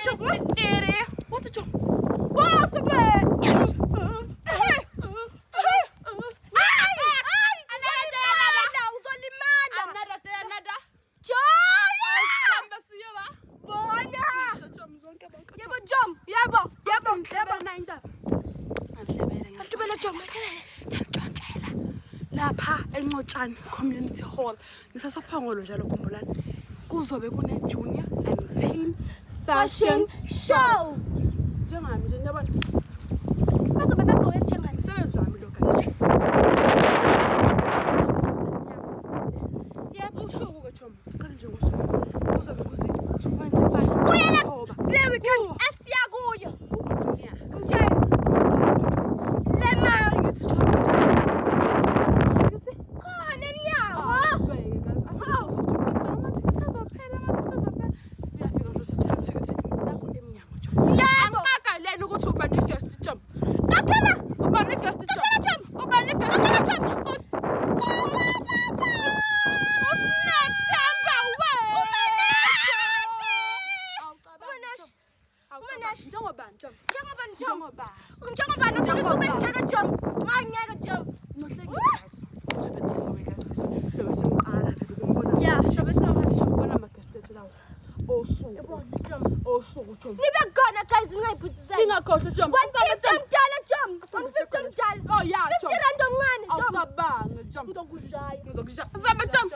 What's the job? What's the plan? Lapha eNqotshane Community Hall ngisasophongolo njalo khumbulani kuzobe kune junior and teen fashion show njengami nje yabona bazobe begqoke njengani umsebenzi wami lo kanje yebo usuku ke Jom siqale nje ngosuku kuzobe kuzi 25 kuyena le weekend esiya kuyo nje lema Nibegona guys ngayiphuthisa. Ingakhohlwa Jom. Wangifithamdala Jom. Wangifithamdala. Oh yeah Jom. 50 rand omncane Jom. Awucabange Jom. Ngizokudlaya. Ngizokudlaya. Zama Jom.